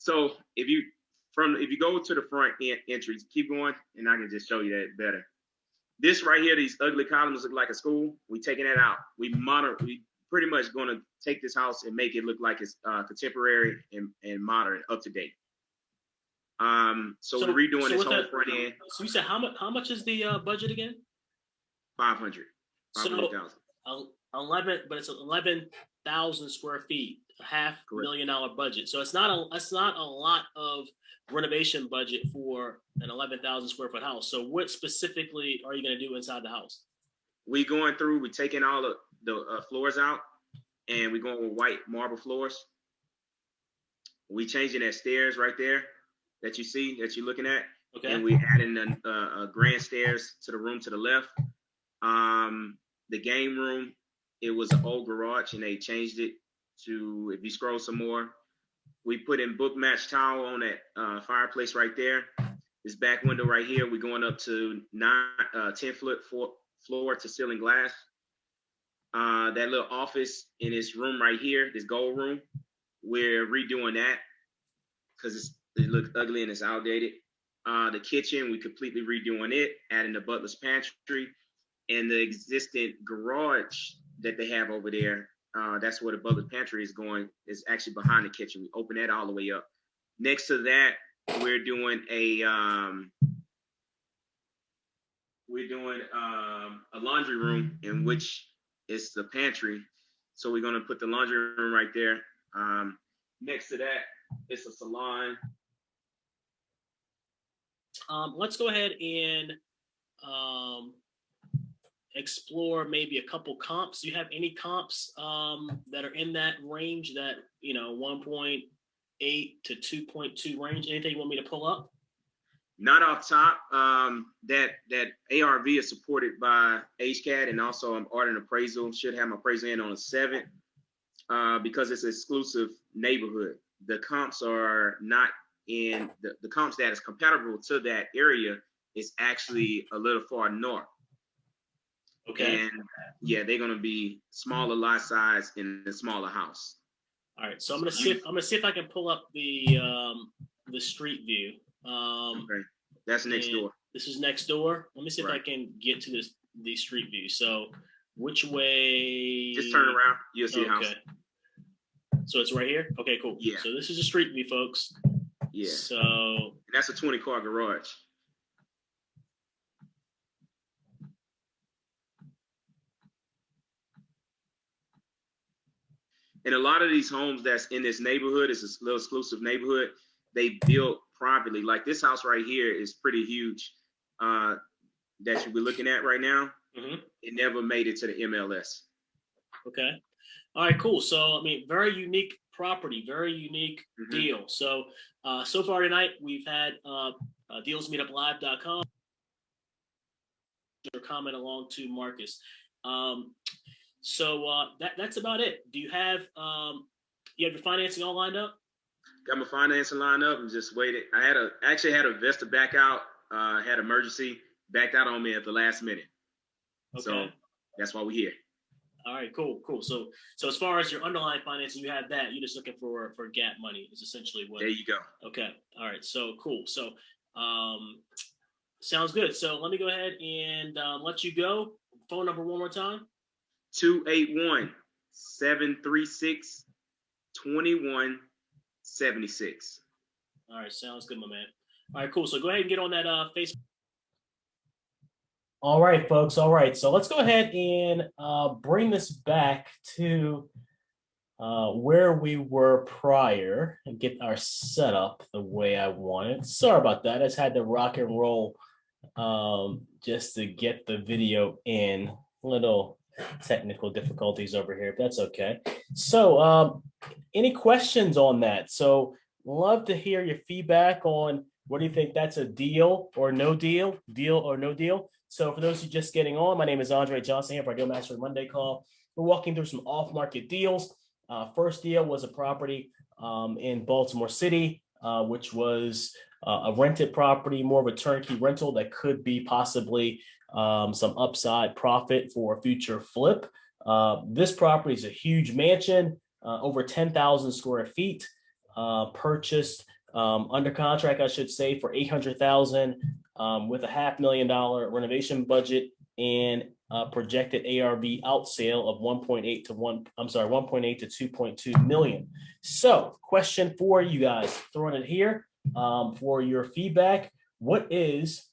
So if you go to the front entries, keep going, and I can just show you that better. This right here, these ugly columns look like a school. We taking that out. We pretty much going to take this house and make it look like it's contemporary and modern, up to date. So we're redoing this whole front end. So you said how much is the budget again? 500,000. So 11, but it's 11,000 square feet, $500,000 budget. So it's not a lot of renovation budget for an 11,000 square foot house. So what specifically are you going to do inside the house? We taking all the floors out, and we're going with white marble floors. We changing that stairs right there that you see, that you're looking at. Okay. And we adding a grand stairs to the room to the left. The game room, it was an old garage, and they changed it to, if you scroll some more, we put in book match tile on that fireplace right there. This back window right here, we're going up to 10-foot floor to ceiling glass. That little office in this room right here, this gold room, we're redoing that because it looks ugly and it's outdated. The kitchen, we completely redoing it, adding the butler's pantry, and the existing garage that they have over there. That's where the butler's pantry is going. It's actually behind the kitchen. We open that all the way up. Next to that, we're doing a laundry room, in which is the pantry. So we're gonna put the laundry room right there. Next to that, it's a salon. Let's go ahead and explore maybe a couple comps. Do you have any comps that are in that range, that 1.8 to 2.2 range? Anything you want me to pull up? Not off top. That ARV is supported by HCAD, and also I'm ordering appraisal. Should have my appraisal in on the 7th because it's an exclusive neighborhood. The comps are not in the comps that is compatible to that area is actually a little far north. Okay. And yeah, they're gonna be smaller lot size in a smaller house. All right. So I'm gonna see if I can pull up the street view. Okay. That's next door. This is next door. Let me see if I can get to the street view. So which way? Just turn around. You'll see the house. So it's right here? Okay, cool. Yeah. So this is a street view, folks. Yeah. So and that's a 20-car garage. And a lot of these homes that's in this neighborhood, it's a little exclusive neighborhood, they built privately. Like this house right here is pretty huge that you'll be looking at right now. Mm-hmm. It never made it to the MLS. Okay. All right, cool. So, I mean, very unique property, very unique deal. So, so far tonight, we've had dealsmeetuplive.com. Your comment along to Marcus. So that's about it. Do you have your financing all lined up? Got my financing lined up and just waited. I actually had a investor back out, had emergency, backed out on me at the last minute. Okay. So that's why we're here. All right, cool. So as far as your underlying financing, you have that. You're just looking for gap money is essentially what. There you go. Okay. All right. So cool. So sounds good. So let me go ahead and let you go. Phone number one more time. 281-736-2176. All right, sounds good, my man. All right, cool. So go ahead and get on that Facebook. All right, folks. All right, so let's go ahead and bring this back to where we were prior and get our setup the way I wanted. Sorry about that. I just had to rock and roll just to get the video in. Little technical difficulties over here, if that's okay. So any questions on that? So love to hear your feedback on what do you think, that's a deal or no deal or no deal. So for those who are just getting on, my name is Andre Johnson here for our Deal Master Monday call. We're walking through some off-market deals. First deal was a property in Baltimore City, which was a rented property, more of a turnkey rental that could be possibly some upside profit for a future flip. This property is a huge mansion, over 10,000 square feet. purchased under contract, I should say, for $800,000 with a $500,000 renovation budget and projected ARV out sale of 1.8 to 2.2 million. So, question for you guys, throwing it here for your feedback. What is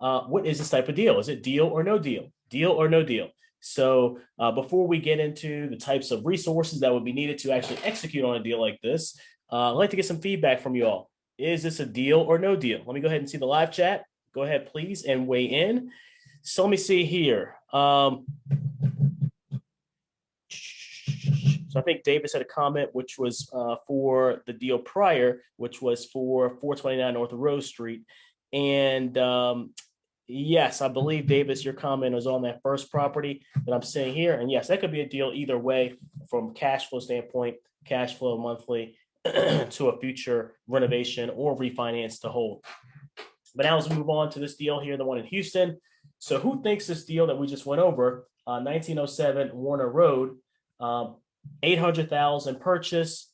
this type of deal? Is it deal or no deal? Deal or no deal? So before we get into the types of resources that would be needed to actually execute on a deal like this, I'd like to get some feedback from you all. Is this a deal or no deal? Let me go ahead and see the live chat. Go ahead, please, and weigh in. So let me see here. So I think Davis had a comment, which was for the deal prior, which was for 429 North Rose Street. And yes, I believe, Davis, your comment was on that first property that I'm seeing here. And yes, that could be a deal either way from cash flow standpoint, cash flow monthly to a future renovation or refinance to hold. But now as we move on to this deal here, the one in Houston. So who thinks this deal that we just went over, 1907 Warner Road, 800,000 purchase,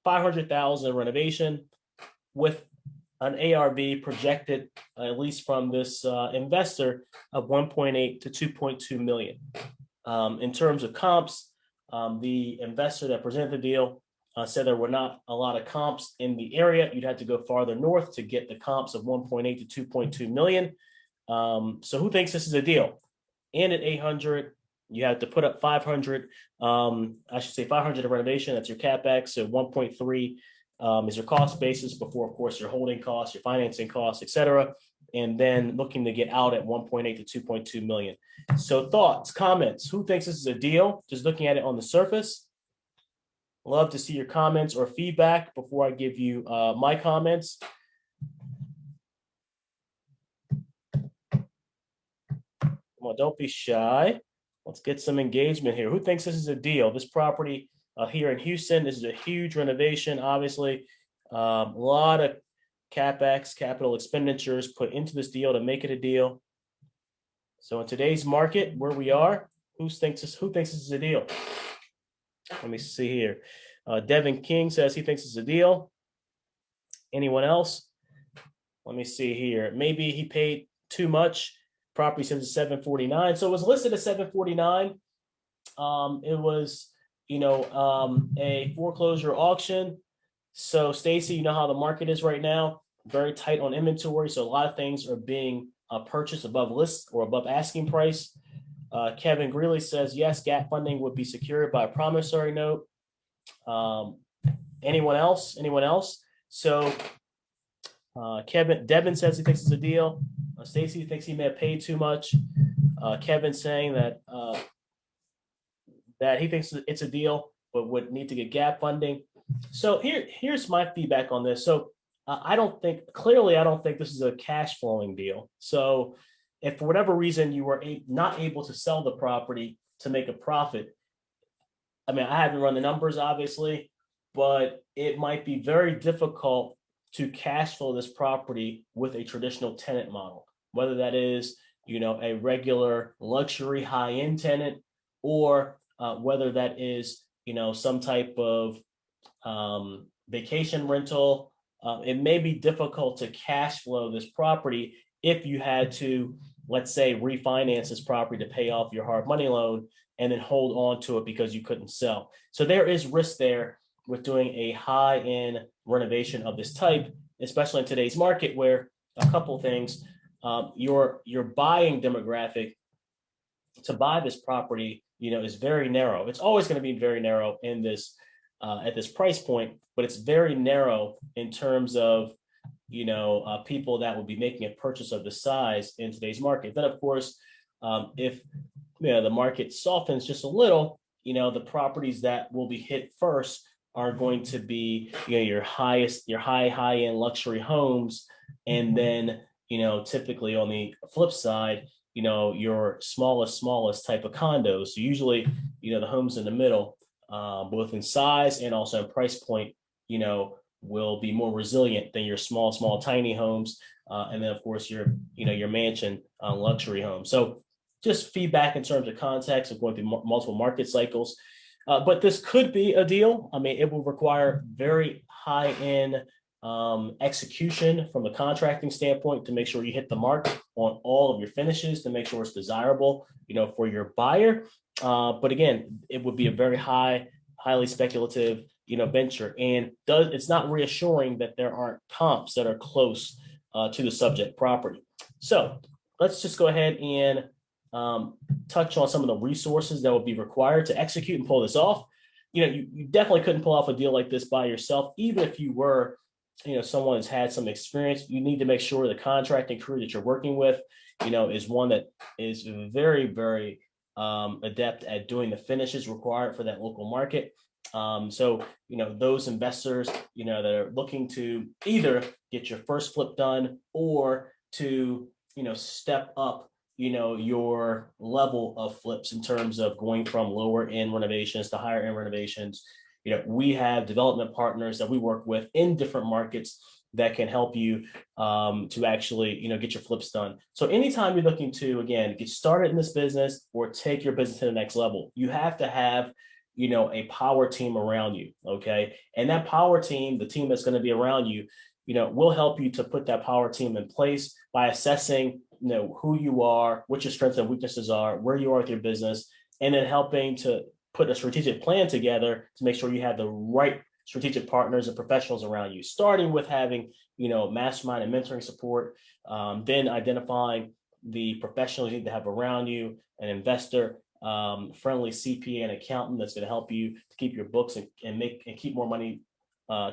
500,000 renovation with an ARV projected, at least from this investor, of 1.8 to 2.2 million. In terms of comps, the investor that presented the deal said there were not a lot of comps in the area. You'd have to go farther north to get the comps of 1.8 to 2.2 million. So who thinks this is a deal? And at 800, you have to put up 500. I should say 500 of renovation. That's your capex. So 1.3 is your cost basis before, of course, your holding costs, your financing costs, etc. And then looking to get out at 1.8 to 2.2 million. So thoughts, comments. Who thinks this is a deal? Just looking at it on the surface. Love to see your comments or feedback before I give you my comments. Well, don't be shy. Let's get some engagement here. Who thinks this is a deal? This property here in Houston, this is a huge renovation, obviously. A lot of CapEx, capital expenditures put into this deal to make it a deal. So in today's market, where we are, who thinks this is a deal? Let me see here. Devin King says he thinks it's a deal. Anyone else? Let me see here. Maybe he paid too much. Property says it's 749. So it was listed at 749. It was, a foreclosure auction. So Stacy, you know how the market is right now, very tight on inventory. So a lot of things are being purchased above list or above asking price. Kevin Greeley says, yes, gap funding would be secured by a promissory note. Anyone else? So Devin says he thinks it's a deal. Stacy thinks he may have paid too much. Kevin saying that he thinks it's a deal, but would need to get gap funding. So here's my feedback on this. So I don't think this is a cash flowing deal. So if for whatever reason you were not able to sell the property to make a profit, I mean, I haven't run the numbers, obviously, but it might be very difficult to cash flow this property with a traditional tenant model, whether that is, a regular luxury high-end tenant or whether that is, some type of vacation rental. It may be difficult to cash flow this property if you had to, let's say, refinance this property to pay off your hard money loan and then hold on to it because you couldn't sell. So there is risk there with doing a high-end renovation of this type, especially in today's market where a couple things, your buying demographic to buy this property, is very narrow. It's always going to be very narrow in this at this price point, but it's very narrow in terms of people that will be making a purchase of the size in today's market. Then, of course, if the market softens just a little, the properties that will be hit first are going to be your high-end luxury homes, and then typically on the flip side, your smallest type of condos. So usually, the homes in the middle, both in size and also in price point, will be more resilient than your small, tiny homes. And then, of course, your mansion luxury home. So just feedback in terms of context of going through multiple market cycles. But this could be a deal. I mean, it will require very high end execution from a contracting standpoint to make sure you hit the mark on all of your finishes to make sure it's desirable, for your buyer. But again, it would be a very highly speculative, venture, and it's not reassuring that there aren't comps that are close to the subject property. So let's just go ahead and touch on some of the resources that would be required to execute and pull this off. You definitely couldn't pull off a deal like this by yourself, even if you were, someone who's had some experience. You need to make sure the contracting crew that you're working with, is one that is very, very adept at doing the finishes required for that local market. So, those investors, that are looking to either get your first flip done or to, step up, your level of flips in terms of going from lower end renovations to higher end renovations. We have development partners that we work with in different markets that can help you to actually, get your flips done. So anytime you're looking to, again, get started in this business or take your business to the next level, you have to have, a power team around you. Okay. And that power team, the team that's going to be around you, will help you to put that power team in place by assessing, who you are, what your strengths and weaknesses are, where you are with your business, and then helping to put a strategic plan together to make sure you have the right strategic partners and professionals around you, starting with having, mastermind and mentoring support, then identifying the professionals you need to have around you, an investor, friendly CPA and accountant that's going to help you to keep your books and keep more money,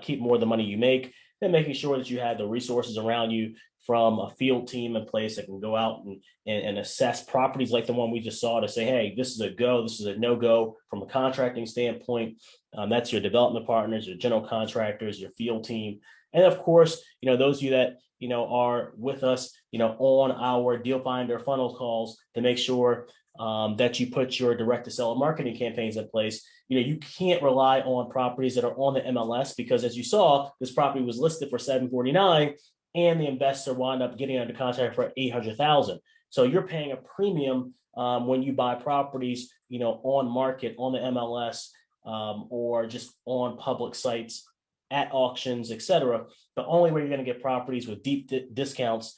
keep more of the money you make, then making sure that you have the resources around you from a field team in place that can go out and assess properties like the one we just saw to say, hey, this is a go, this is a no-go from a contracting standpoint. That's your development partners, your general contractors, your field team. And of course, those of you that, are with us, on our Deal Finder funnel calls to make sure that you put your direct to seller marketing campaigns in place. You can't rely on properties that are on the MLS because, as you saw, this property was listed for $749 and the investor wound up getting under contract for $800,000. So you're paying a premium when you buy properties, on market, on the MLS, or just on public sites, at auctions, etc. The only way you're going to get properties with deep discounts,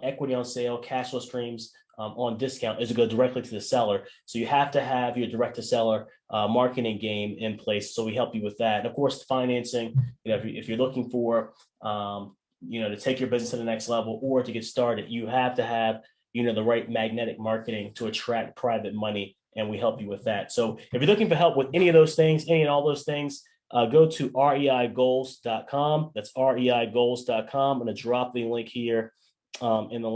equity on sale, cash flow streams on discount is to go directly to the seller. So you have to have your direct to seller marketing game in place. So we help you with that. And of course, financing, if you're looking for, to take your business to the next level or to get started, you have to have, the right magnetic marketing to attract private money. And we help you with that. So if you're looking for help with any of those things, any and all those things, go to reigoals.com. That's reigoals.com. I'm going to drop the link here in the